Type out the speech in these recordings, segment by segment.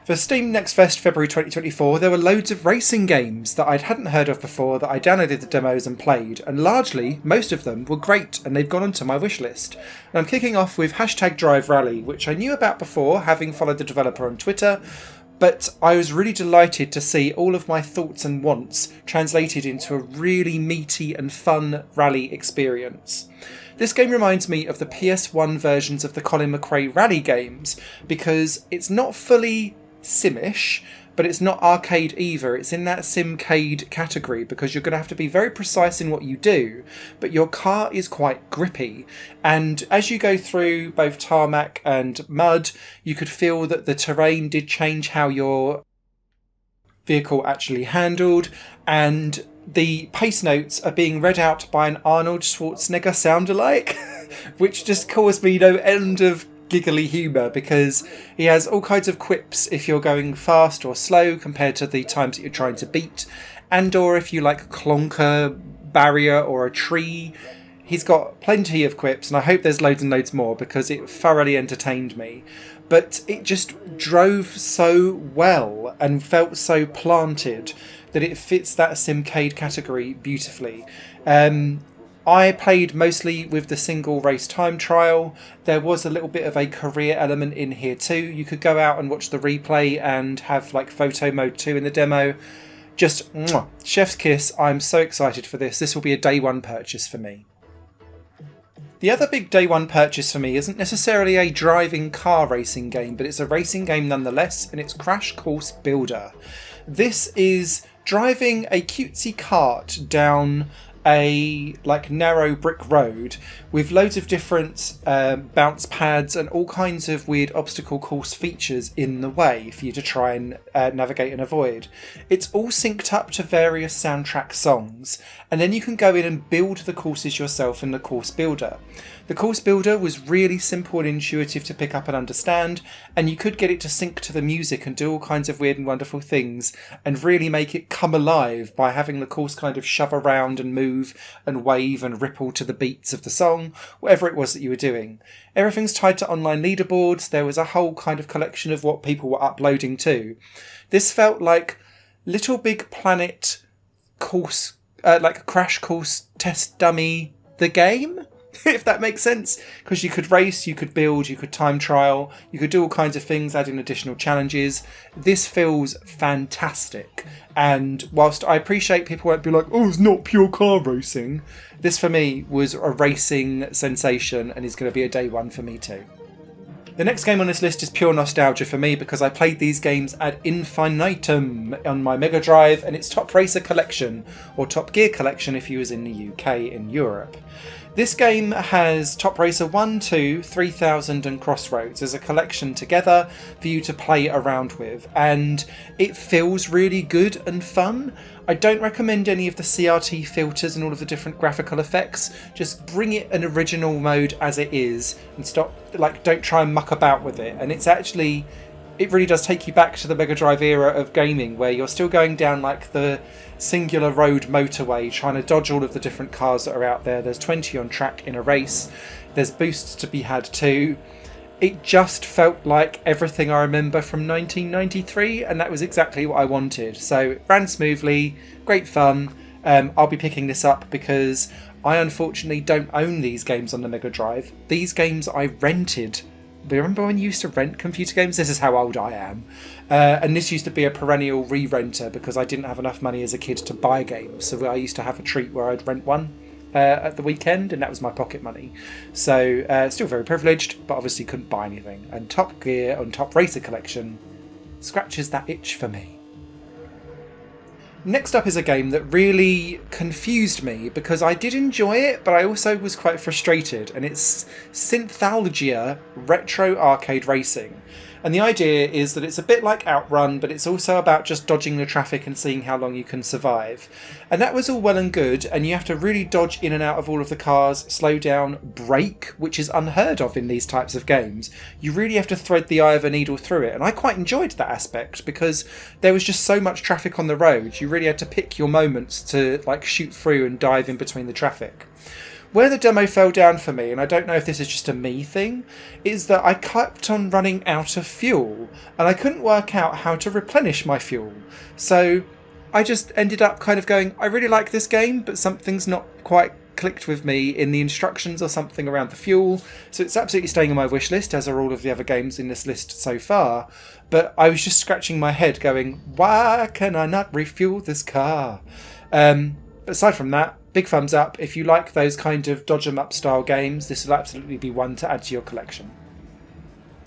For Steam Next Fest February 2024, there were loads of racing games that I hadn't heard of before that I downloaded the demos and played, and largely, most of them were great and they've gone onto my wishlist. And I'm kicking off with #Drive Rally, which I knew about before, having followed the developer on Twitter, but I was really delighted to see all of my thoughts and wants translated into a really meaty and fun rally experience. This game reminds me of the PS1 versions of the Colin McRae rally games, because it's not fully simish, but it's not arcade either. It's in that simcade category because you're going to have to be very precise in what you do, but your car is quite grippy, and as you go through both tarmac and mud, you could feel that the terrain did change how your vehicle actually handled, and the pace notes are being read out by an Arnold Schwarzenegger sound-alike, which just caused me no end of giggly humour, because he has all kinds of quips if you're going fast or slow compared to the times that you're trying to beat, and or if you like clonker barrier or a tree. He's got plenty of quips, and I hope there's loads and loads more because it thoroughly entertained me. But it just drove so well and felt so planted that it fits that simcade category beautifully. I played mostly with the single race time trial. There was a little bit of a career element in here too. You could go out and watch the replay and have like photo mode 2 in the demo. Just mwah, chef's kiss. I'm so excited for this. This will be a day one purchase for me. The other big day one purchase for me isn't necessarily a driving car racing game, but it's a racing game nonetheless, and it's Crash Course Builder. This is driving a cutesy cart down a narrow brick road with loads of different bounce pads and all kinds of weird obstacle course features in the way for you to try and navigate and avoid. It's all synced up to various soundtrack songs, and then you can go in and build the courses yourself in the course builder. The course builder was really simple and intuitive to pick up and understand, and you could get it to sync to the music and do all kinds of weird and wonderful things and really make it come alive by having the course kind of shove around and move and wave and ripple to the beats of the song, whatever it was that you were doing. Everything's tied to online leaderboards. There was a whole kind of collection of what people were uploading to. This felt like Little Big Planet course, like a Crash Course Test Dummy, the game, if that makes sense, because you could race, you could build, you could time trial, you could do all kinds of things, add in additional challenges. This feels fantastic, and whilst I appreciate people won't be like, oh, it's not pure car racing, this for me was a racing sensation and is going to be a day one for me too. The next game on this list is pure nostalgia for me because I played these games ad infinitum on my Mega Drive, and it's Top Racer Collection, or Top Gear Collection if you was in the UK in Europe. This game has Top Racer 1, 2, 3000 and Crossroads as a collection together for you to play around with, and it feels really good and fun. I don't recommend any of the CRT filters and all of the different graphical effects. Just bring it an original mode as it is and don't try and muck about with it. And it really does take you back to the Mega Drive era of gaming, where you're still going down like the singular road motorway trying to dodge all of the different cars that are out there. There's 20 on track in a race. There's boosts to be had too. It just felt like everything I remember from 1993, and that was exactly what I wanted. So it ran smoothly, great fun. I'll be picking this up because I unfortunately don't own these games on the Mega Drive. These games I rented. Remember when you used to rent computer games? This is how old I am. And this used to be a perennial re-renter because I didn't have enough money as a kid to buy games. So I used to have a treat where I'd rent one at the weekend, and that was my pocket money. So still very privileged, but obviously couldn't buy anything. And Top Gear and Top Racer Collection scratches that itch for me. Next up is a game that really confused me because I did enjoy it, but I also was quite frustrated, and it's SYNTHALGIA Retro Arcade Racing. And the idea is that it's a bit like Outrun, but it's also about just dodging the traffic and seeing how long you can survive. And that was all well and good, and you have to really dodge in and out of all of the cars, slow down, brake, which is unheard of in these types of games. You really have to thread the eye of a needle through it, and I quite enjoyed that aspect because there was just so much traffic on the road. You really had to pick your moments to shoot through and dive in between the traffic. Where the demo fell down for me, and I don't know if this is just a me thing, is that I kept on running out of fuel and I couldn't work out how to replenish my fuel. So I just ended up kind of going, I really like this game, but something's not quite clicked with me in the instructions or something around the fuel. So it's absolutely staying on my wish list, as are all of the other games in this list so far. But I was just scratching my head going, why can I not refuel this car? Aside from that, big thumbs up. If you like those kind of dodge 'em up style games, this will absolutely be one to add to your collection.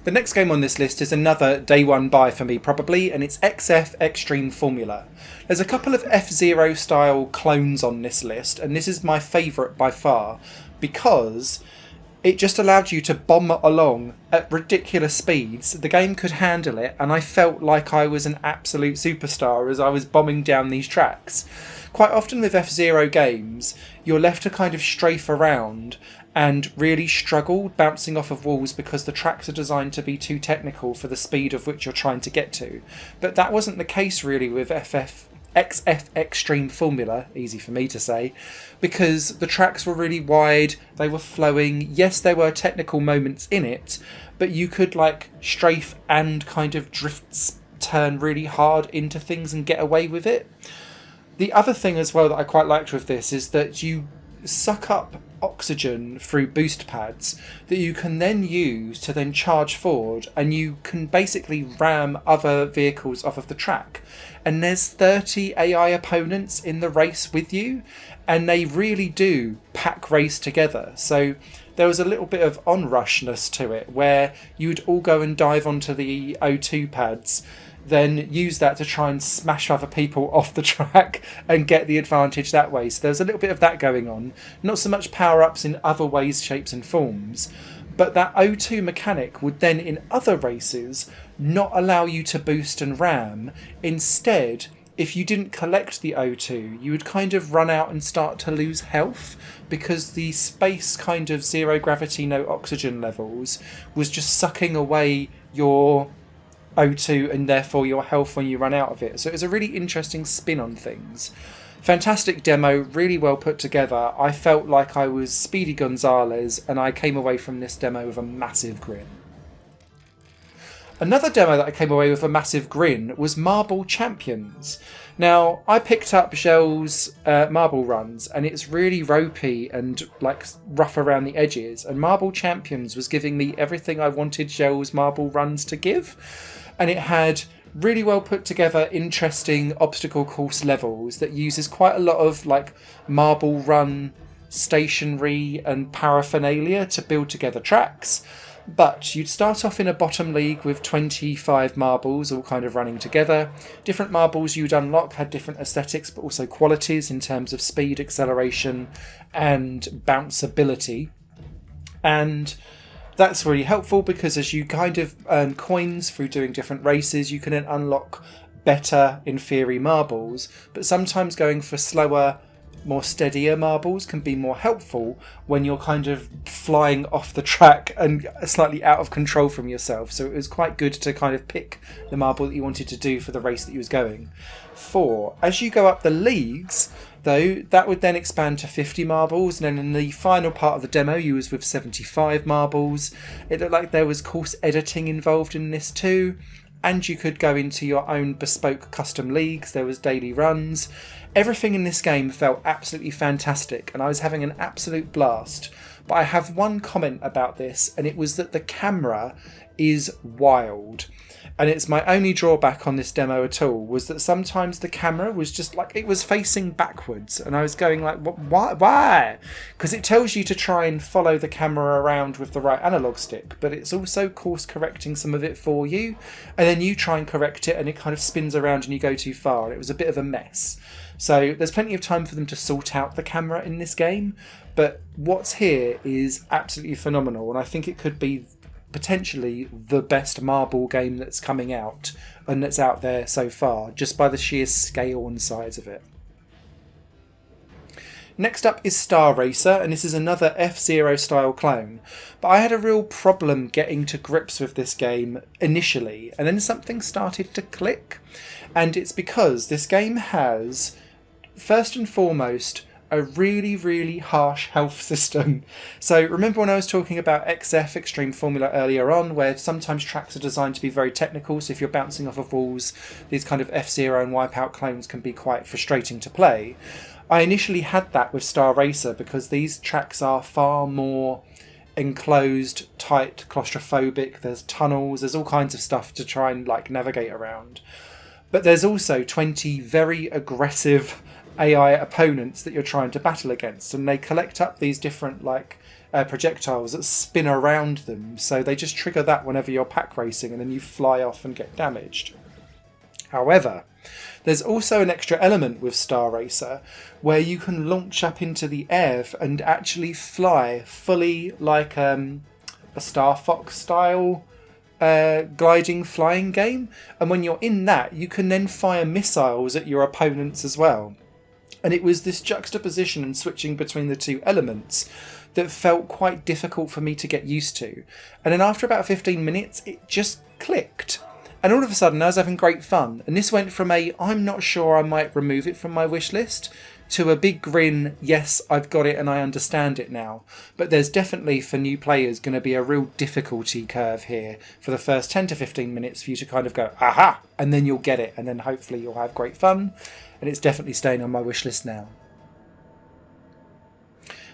The next game on this list is another day one buy for me probably, and it's XF Extreme Formula. There's a couple of F-Zero style clones on this list, and this is my favourite by far because it just allowed you to bomb along at ridiculous speeds. The game could handle it, and I felt like I was an absolute superstar as I was bombing down these tracks. Quite often with F-Zero games, you're left to kind of strafe around and really struggle bouncing off of walls because the tracks are designed to be too technical for the speed of which you're trying to get to. But that wasn't the case really with XF Extreme Formula, easy for me to say, because the tracks were really wide, they were flowing. Yes, there were technical moments in it, but you could like strafe and kind of turn really hard into things and get away with it. The other thing as well that I quite liked with this is that you suck up oxygen through boost pads that you can then use to then charge forward, and you can basically ram other vehicles off of the track. And there's 30 AI opponents in the race with you, and they really do pack race together. So there was a little bit of onrushness to it where you would all go and dive onto the O2 pads, then use that to try and smash other people off the track and get the advantage that way. So there's a little bit of that going on. Not so much power-ups in other ways, shapes and forms, but that O2 mechanic would then in other races not allow you to boost and ram. Instead, if you didn't collect the O2, you would kind of run out and start to lose health because the space kind of zero gravity, no oxygen levels was just sucking away your O2 and therefore your health when you run out of it. So it was a really interesting spin on things. Fantastic demo, really well put together. I felt like I was Speedy Gonzales and I came away from this demo with a massive grin. Another demo that I came away with a massive grin was Marble Champions. Now, I picked up Gel's Marble Runs, and it's really ropey and like rough around the edges, and Marble Champions was giving me everything I wanted Gel's Marble Runs to give. And it had really well put together, interesting obstacle course levels that uses quite a lot of like marble run stationery and paraphernalia to build together tracks. But you'd start off in a bottom league with 25 marbles all kind of running together. Different marbles you'd unlock had different aesthetics but also qualities in terms of speed, acceleration and bounceability. And that's really helpful because as you kind of earn coins through doing different races, you can then unlock better, in theory, marbles. But sometimes going for slower, more steadier marbles can be more helpful when you're kind of flying off the track and slightly out of control from yourself. So it was quite good to kind of pick the marble that you wanted to do for the race that you was going for. As you go up the leagues, though, that would then expand to 50 marbles, and then in the final part of the demo you was with 75 marbles. It looked like there was course editing involved in this too, and you could go into your own bespoke custom leagues. There was daily runs. Everything in this game felt absolutely fantastic and I was having an absolute blast. But I have one comment about this, and it was that the camera is wild. And it's my only drawback on this demo at all, was that sometimes the camera was just like, it was facing backwards. And I was going like, why? Because it tells you to try and follow the camera around with the right analog stick, but it's also course correcting some of it for you. And then you try and correct it and it kind of spins around and you go too far. And it was a bit of a mess. So there's plenty of time for them to sort out the camera in this game. But what's here is absolutely phenomenal. And I think it could be potentially the best marble game that's coming out and that's out there so far, just by the sheer scale and size of it. Next up is Star Racer, and this is another F-Zero style clone. But I had a real problem getting to grips with this game initially, and then something started to click. And it's because this game has, first and foremost, a really, really harsh health system. So remember when I was talking about XF, Extreme Formula, earlier on, where sometimes tracks are designed to be very technical, so if you're bouncing off of walls, these kind of F-Zero and Wipeout clones can be quite frustrating to play. I initially had that with Star Racer because these tracks are far more enclosed, tight, claustrophobic. There's tunnels, there's all kinds of stuff to try and like navigate around. But there's also 20 very aggressive AI opponents that you're trying to battle against, and they collect up these different projectiles that spin around them, so they just trigger that whenever you're pack racing, and then you fly off and get damaged. However, there's also an extra element with Star Racer where you can launch up into the air and actually fly fully like a Star Fox style gliding flying game, and when you're in that you can then fire missiles at your opponents as well. And it was this juxtaposition and switching between the two elements that felt quite difficult for me to get used to. And then after about 15 minutes it just clicked, and all of a sudden I was having great fun. And this went from I'm not sure, I might remove it from my wish list, to a big grin, yes, I've got it and I understand it now. But there's definitely, for new players, going to be a real difficulty curve here for the first 10 to 15 minutes for you to kind of go, aha, and then you'll get it, and then hopefully you'll have great fun. And it's definitely staying on my wish list now.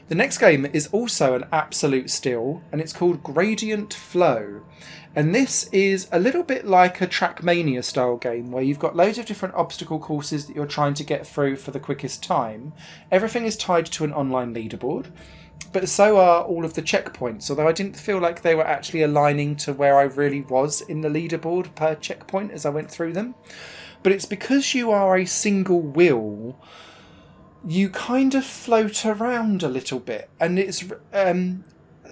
The next game is also an absolute steal, and it's called Gradient Flow. And this is a little bit like a Trackmania style game where you've got loads of different obstacle courses that you're trying to get through for the quickest time. Everything is tied to an online leaderboard, but so are all of the checkpoints, although I didn't feel like they were actually aligning to where I really was in the leaderboard per checkpoint as I went through them. But it's because you are a single wheel, you kind of float around a little bit, and it's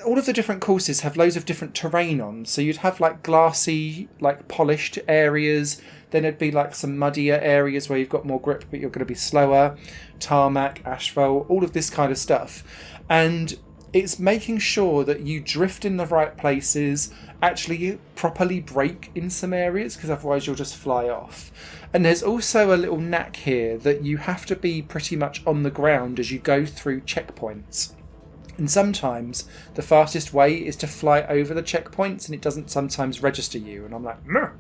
all of the different courses have loads of different terrain on. So you'd have like glassy, like polished areas, then it'd be like some muddier areas where you've got more grip but you're going to be slower, tarmac, asphalt, all of this kind of stuff. And it's making sure that you drift in the right places, actually properly brake in some areas, because otherwise you'll just fly off. And there's also a little knack here that you have to be pretty much on the ground as you go through checkpoints. And sometimes the fastest way is to fly over the checkpoints, and it doesn't sometimes register you. And I'm like, meh.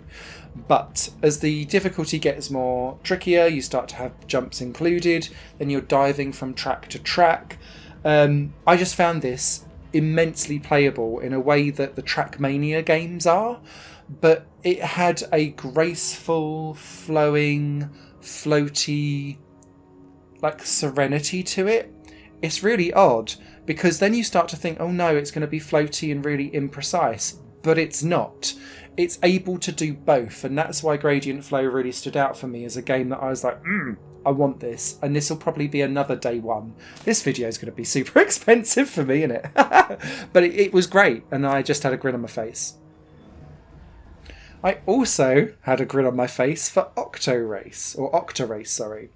But as the difficulty gets more trickier, you start to have jumps included, then you're diving from track to track. I just found this immensely playable in a way that the Trackmania games are, but it had a graceful, flowing, floaty, like serenity to it. It's really odd, because then you start to think, oh no, it's going to be floaty and really imprecise, but it's not. It's able to do both, and that's why Gradient Flow really stood out for me as a game that I was like, I want this, and this will probably be another day one. This video is going to be super expensive for me, innit? But it was great, and I just had a grin on my face. I also had a grin on my face for OCTARACE, sorry.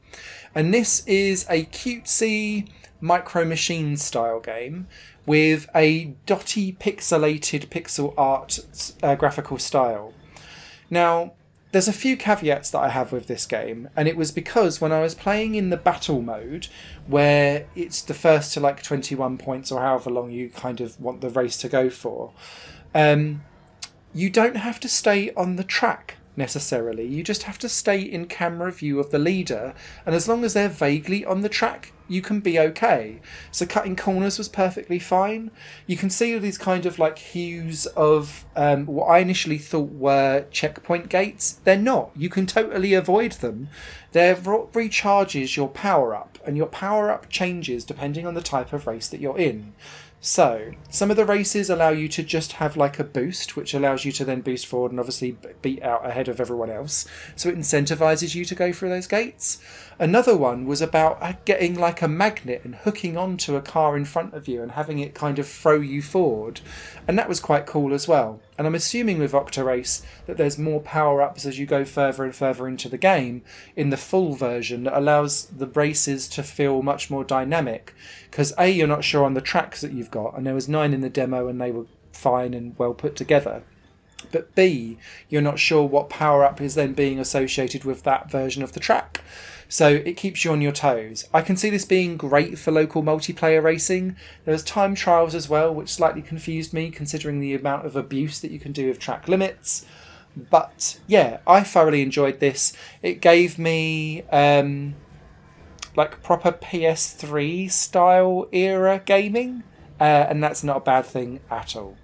And this is a cutesy Micro Machines style game with a dotty pixelated pixel art graphical style. Now, there's a few caveats that I have with this game, and it was because when I was playing in the battle mode, where it's the first to like 21 points or however long you kind of want the race to go for, you don't have to stay on the track necessarily. You just have to stay in camera view of the leader, and as long as they're vaguely on the track, you can be okay. So cutting corners was perfectly fine. You can see all these kind of like hues of what I initially thought were checkpoint gates. They're not. You can totally avoid them. They're recharges your power up, and your power up changes depending on the type of race that you're in. So, some of the races allow you to just have like a boost, which allows you to then boost forward and obviously beat out ahead of everyone else. So it incentivizes you to go through those gates. Another one was about getting like a magnet and hooking onto a car in front of you and having it kind of throw you forward. And that was quite cool as well. And I'm assuming with OCTARACE that there's more power-ups as you go further and further into the game in the full version that allows the races to feel much more dynamic. Because A, you're not sure on the tracks that you've got, and there was 9 in the demo and they were fine and well put together. But B, you're not sure what power-up is then being associated with that version of the track. so it keeps you on your toes. I can see this being great for local multiplayer racing. There's time trials as well, which slightly confused me considering the amount of abuse that you can do with track limits. But yeah, I thoroughly enjoyed this. It gave me like proper PS3 style era gaming, and that's not a bad thing at all.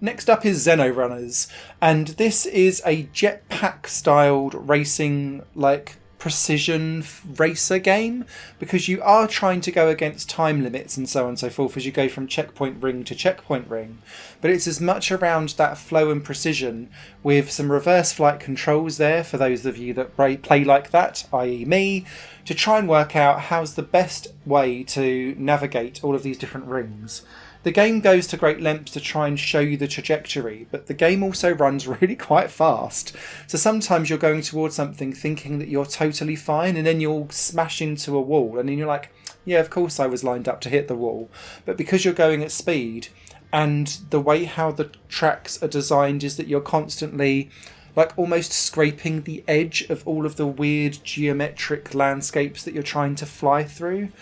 Next up is XENO Runners, and this is a jetpack styled racing, like precision racer game, because you are trying to go against time limits and so on and so forth as you go from checkpoint ring to checkpoint ring, but it's as much around that flow and precision with some reverse flight controls there for those of you that play like that, i.e. me, to try and work out how's the best way to navigate all of these different rings. The game goes to great lengths to try and show you the trajectory, but the game also runs really quite fast. So sometimes you're going towards something thinking that you're totally fine, and then you'll smash into a wall, and then you're like, yeah, of course I was lined up to hit the wall. But because you're going at speed, and the way how the tracks are designed is that you're constantly like almost scraping the edge of all of the weird geometric landscapes that you're trying to fly through.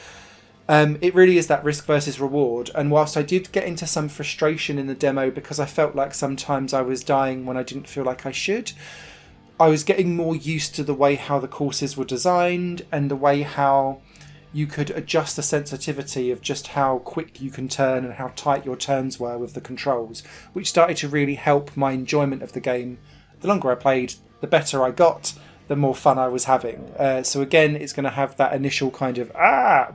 It really is that risk versus reward, and whilst I did get into some frustration in the demo because I felt like sometimes I was dying when I didn't feel like I should, I was getting more used to the way how the courses were designed and the way how you could adjust the sensitivity of just how quick you can turn and how tight your turns were with the controls, which started to really help my enjoyment of the game. The longer I played, the better I got, the more fun I was having. So again, it's going to have that initial kind of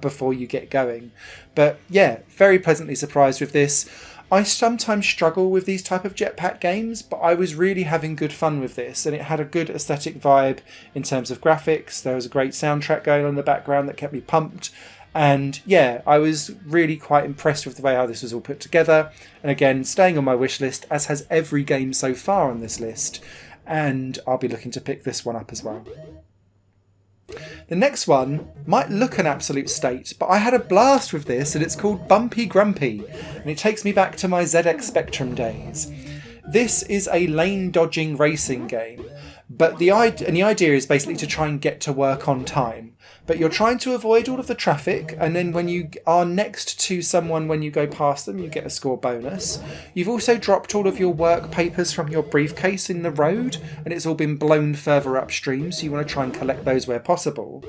before you get going. But yeah, very pleasantly surprised with this. I sometimes struggle with these type of jetpack games, but I was really having good fun with this, and it had a good aesthetic vibe in terms of graphics. There was a great soundtrack going on in the background that kept me pumped. And yeah, I was really quite impressed with the way how this was all put together. And again, staying on my wish list, as has every game so far on this list. And I'll be looking to pick this one up as well. The next one might look an absolute state, but I had a blast with this, and it's called Bumpy Grumpy, and it takes me back to my ZX Spectrum days. This is a lane dodging racing game, but the idea is basically to try and get to work on time. But you're trying to avoid all of the traffic, and then when you are next to someone when you go past them, you get a score bonus. You've also dropped all of your work papers from your briefcase in the road, and it's all been blown further upstream, so you want to try and collect those where possible.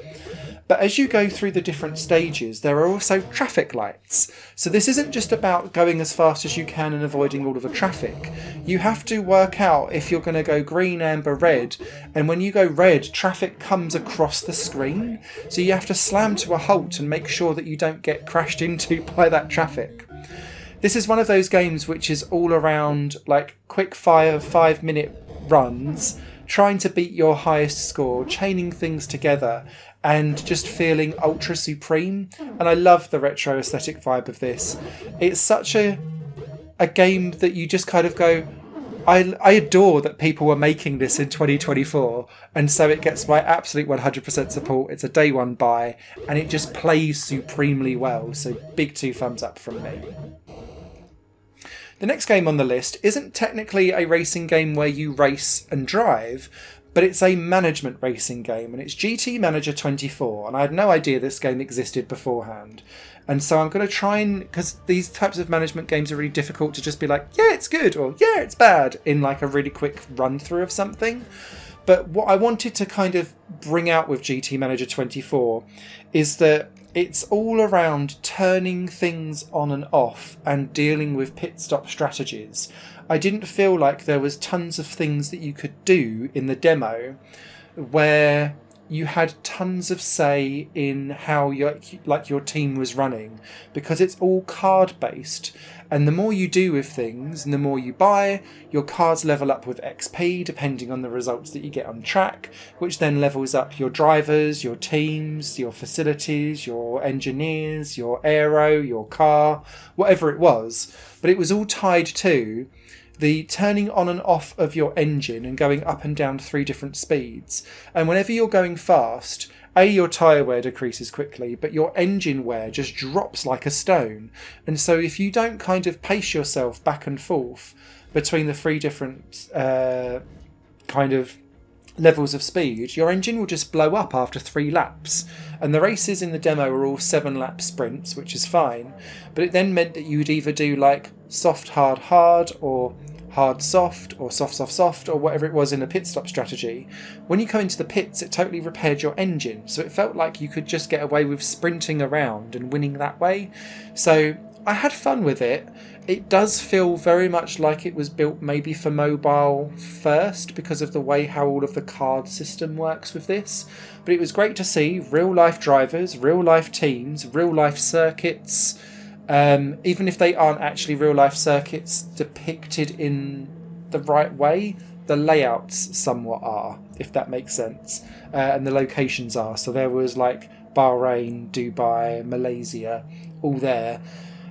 But as you go through the different stages, there are also traffic lights. So this isn't just about going as fast as you can and avoiding all of the traffic. You have to work out if you're going to go green, amber, red. And when you go red, traffic comes across the screen. So you have to slam to a halt and make sure that you don't get crashed into by that traffic. This is one of those games which is all around like quick fire 5-minute runs, trying to beat your highest score, chaining things together, and just feeling ultra supreme. And I love the retro aesthetic vibe of this. It's such a game that you just kind of go, I adore that people were making this in 2024, and so it gets my absolute 100% support. It's a day one buy, and it just plays supremely well, so big 2 thumbs up from me. The next game on the list isn't technically a racing game where you race and drive, but it's a management racing game, and it's GT Manager 24, and I had no idea this game existed beforehand. And so I'm going to try and, because these types of management games are really difficult to just be like, yeah, it's good, or yeah, it's bad, in like a really quick run through of something. But what I wanted to kind of bring out with GT Manager 24 is that it's all around turning things on and off and dealing with pit stop strategies. I didn't feel like there was tons of things that you could do in the demo where you had tons of say in how your team was running, because it's all card based, and the more you do with things and the more you buy, your cards level up with XP depending on the results that you get on track, which then levels up your drivers, your teams, your facilities, your engineers, your aero, your car, whatever it was. But it was all tied to the turning on and off of your engine and going up and down 3 different speeds. And whenever you're going fast, your tyre wear decreases quickly, but your engine wear just drops like a stone. And so if you don't kind of pace yourself back and forth between the 3 different kind of levels of speed, your engine will just blow up after 3 laps. And the races in the demo were all 7-lap sprints, which is fine. But it then meant that you would either do like soft, hard, or hard, soft, or soft, soft, soft, or whatever it was in the pit stop strategy. When you come into the pits, it totally repaired your engine. So it felt like you could just get away with sprinting around and winning that way. So I had fun with it. It does feel very much like it was built maybe for mobile first because of the way how all of the card system works with this. But it was great to see real life drivers, real life teams, real life circuits. Even if they aren't actually real life circuits depicted in the right way, the layouts somewhat are, if that makes sense. And the locations are. So there was like Bahrain, Dubai, Malaysia, all there.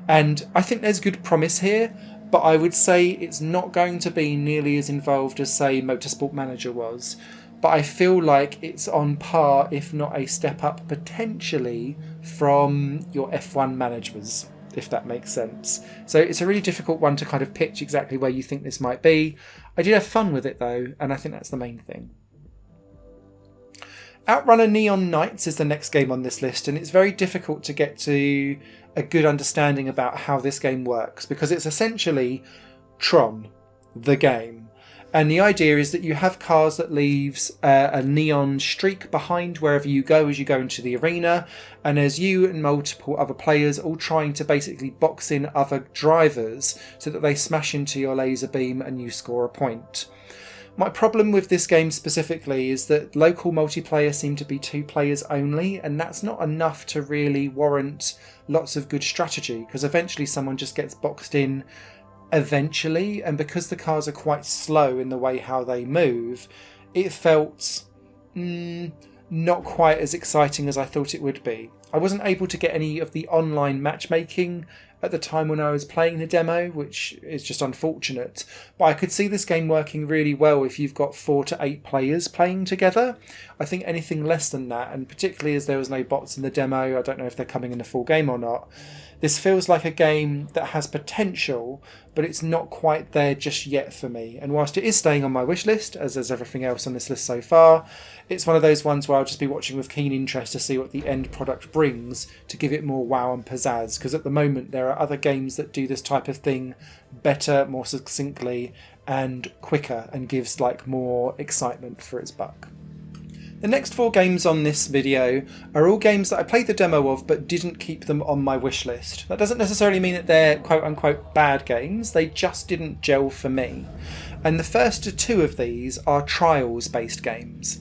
And I think there's good promise here, but I would say it's not going to be nearly as involved as, say, Motorsport Manager was. But I feel like it's on par, if not a step up, potentially, from your F1 managers, if that makes sense. So it's a really difficult one to kind of pitch exactly where you think this might be. I did have fun with it, though, and I think that's the main thing. OUTRUNNER Neon Knights is the next game on this list, and it's very difficult to get to a good understanding about how this game works, because it's essentially Tron, the game. And the idea is that you have cars that leaves a neon streak behind wherever you go as you go into the arena, and there's you and multiple other players all trying to basically box in other drivers so that they smash into your laser beam and you score a point. My problem with this game specifically is that local multiplayer seemed to be 2 players only, and that's not enough to really warrant lots of good strategy, because eventually someone just gets boxed in eventually, and because the cars are quite slow in the way how they move, it felt not quite as exciting as I thought it would be. I wasn't able to get any of the online matchmaking at the time when I was playing the demo, which is just unfortunate. But I could see this game working really well if you've got 4 to 8 players playing together. I think anything less than that, and particularly as there was no bots in the demo, I don't know if they're coming in the full game or not. This feels like a game that has potential, but it's not quite there just yet for me. And whilst it is staying on my wish list, as is everything else on this list so far, it's one of those ones where I'll just be watching with keen interest to see what the end product brings to give it more wow and pizzazz. Because at the moment there are other games that do this type of thing better, more succinctly, and quicker, and gives like more excitement for its buck. The next 4 games on this video are all games that I played the demo of but didn't keep them on my wish list. That doesn't necessarily mean that they're quote unquote bad games, they just didn't gel for me. And the first 2 of these are trials based games.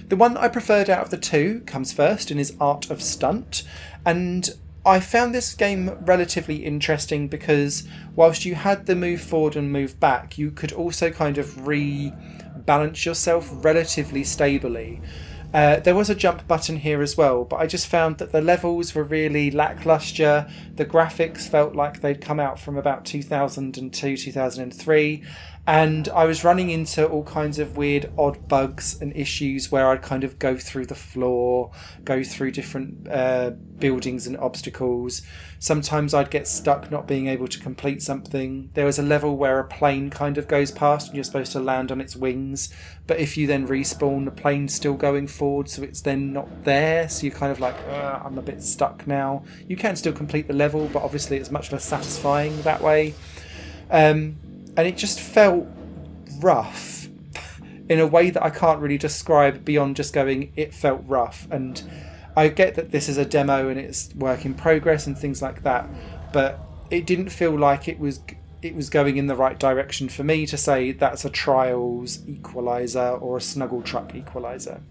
The one that I preferred out of the 2 comes first and is Art of Stunt, and I found this game relatively interesting because whilst you had the move forward and move back, you could also kind of rebalance yourself relatively stably. There was a jump button here as well, but I just found that the levels were really lackluster. The graphics felt like they'd come out from about 2002, 2003, and I was running into all kinds of weird odd bugs and issues where I'd kind of go through the floor, go through different buildings and obstacles. Sometimes I'd get stuck not being able to complete something. There was a level where a plane kind of goes past and you're supposed to land on its wings, but if you then respawn, the plane's still going forward, so it's then not there, so you're kind of like, I'm a bit stuck now. You can still complete the level, but obviously it's much less satisfying that way. And it just felt rough in a way that I can't really describe beyond just going, it felt rough. And I get that this is a demo and it's work in progress and things like that, but it didn't feel like it was going in the right direction for me to say that's a Trials equalizer or a Snuggle Truck equalizer.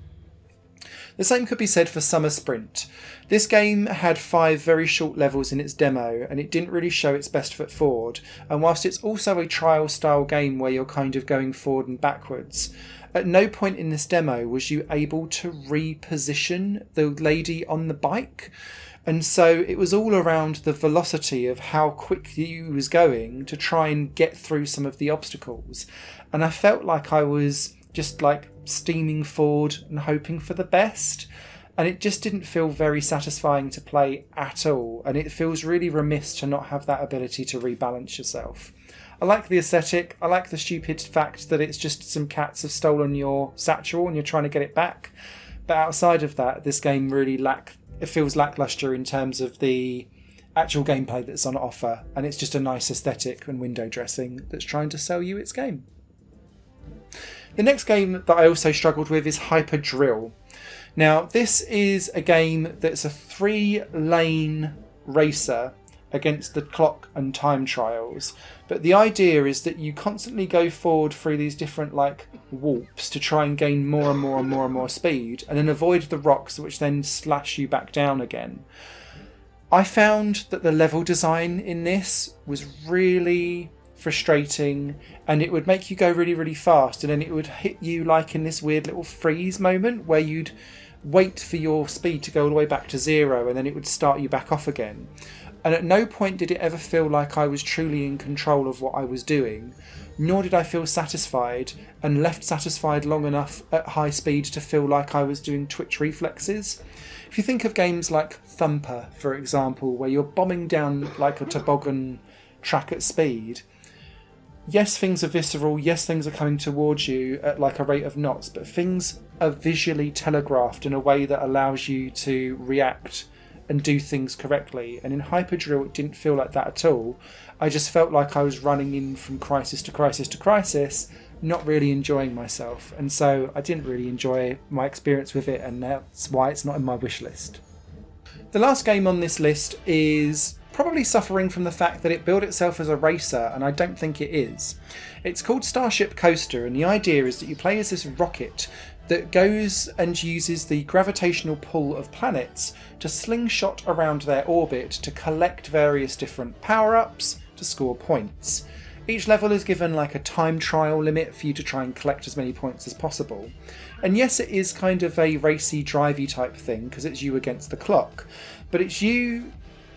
The same could be said for Summer Sprint. This game had 5 very short levels in its demo, and it didn't really show its best foot forward, and whilst it's also a trial style game where you're kind of going forward and backwards, at no point in this demo was you able to reposition the lady on the bike. And so it was all around the velocity of how quick you was going to try and get through some of the obstacles. And I felt like I was just like steaming forward and hoping for the best. And it just didn't feel very satisfying to play at all. And it feels really remiss to not have that ability to rebalance yourself. I like the aesthetic. I like the stupid fact that it's just some cats have stolen your satchel and you're trying to get it back. But outside of that, this game really feels lackluster in terms of the actual gameplay that's on offer, and it's just a nice aesthetic and window dressing that's trying to sell you its game. The next game that I also struggled with is Hyper Drill. Now, this is a game that's a 3-lane racer against the clock and time trials, but the idea is that you constantly go forward through these different warps to try and gain more and more and more and more speed, and then avoid the rocks which then slash you back down again. I found that the level design in this was really frustrating, and it would make you go really, really fast, and then it would hit you in this weird little freeze moment where you'd wait for your speed to go all the way back to 0, and then it would start you back off again. And at no point did it ever feel like I was truly in control of what I was doing, nor did I feel satisfied and left satisfied long enough at high speed to feel like I was doing twitch reflexes. If you think of games like Thumper, for example, where you're bombing down like a toboggan track at speed, yes, things are visceral, yes, things are coming towards you at a rate of knots, but things are visually telegraphed in a way that allows you to react and do things correctly. And in Hyper Drill, it didn't feel like that at all. I just felt like I was running in from crisis to crisis to crisis, not really enjoying myself. And so I didn't really enjoy my experience with it, and that's why it's not in my wish list. The last game on this list is probably suffering from the fact that it billed itself as a racer, and I don't think it is. It's called Starship Coaster, and the idea is that you play as this rocket that goes and uses the gravitational pull of planets to slingshot around their orbit to collect various different power-ups to score points. Each level is given a time trial limit for you to try and collect as many points as possible. And yes, it is kind of a racy, drivey type thing because it's you against the clock, but it's you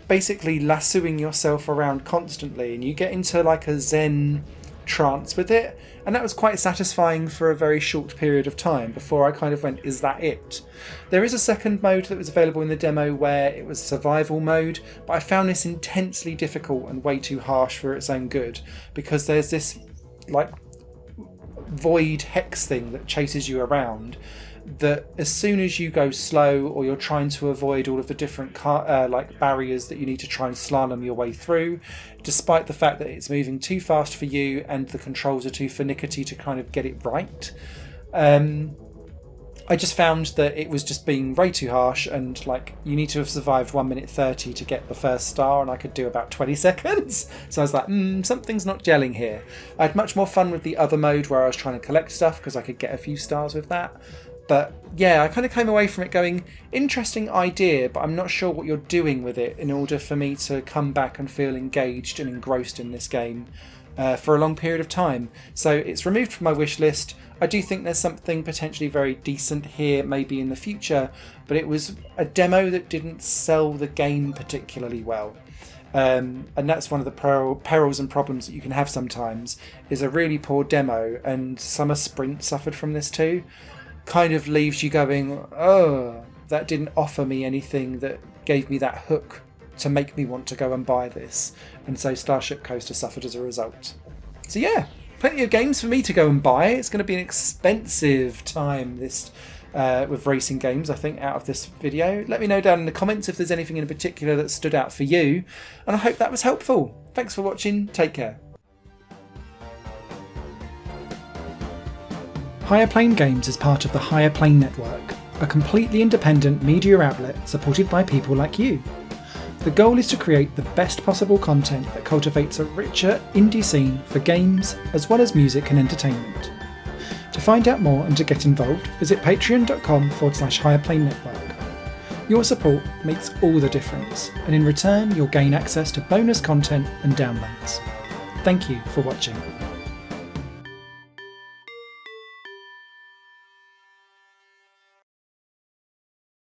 basically lassoing yourself around constantly, and you get into a zen trance with it, and that was quite satisfying for a very short period of time before I kind of went, is that it? There is a second mode that was available in the demo where it was survival mode, but I found this intensely difficult and way too harsh for its own good, because there's this void hex thing that chases you around, that as soon as you go slow or you're trying to avoid all of the different barriers that you need to try and slalom your way through, despite the fact that it's moving too fast for you and the controls are too finicky to kind of get it right, I just found that it was just being way too harsh, and you need to have survived 1 minute 30 to get the first star, and I could do about 20 seconds. So I was like, something's not gelling here. I had much more fun with the other mode where I was trying to collect stuff because I could get a few stars with that. But yeah, I kind of came away from it going, interesting idea, but I'm not sure what you're doing with it in order for me to come back and feel engaged and engrossed in this game for a long period of time. So it's removed from my wish list. I do think there's something potentially very decent here maybe in the future, but it was a demo that didn't sell the game particularly well. And that's one of the perils and problems that you can have sometimes, is a really poor demo, and Summer Sprint suffered from this too. Kind of leaves you going, oh, that didn't offer me anything that gave me that hook to make me want to go and buy this. And so Starship Coaster suffered as a result. So yeah, plenty of games for me to go and buy. It's going to be an expensive time this with racing games, I think, out of this video. Let me know down in the comments if there's anything in particular that stood out for you, and I hope that was helpful. Thanks for watching, take care. Higher Plane Games is part of the Higher Plane Network, a completely independent media outlet supported by people like you. The goal is to create the best possible content that cultivates a richer indie scene for games as well as music and entertainment. To find out more and to get involved, visit patreon.com/higherplane-network. Your support makes all the difference, and in return you'll gain access to bonus content and downloads. Thank you for watching.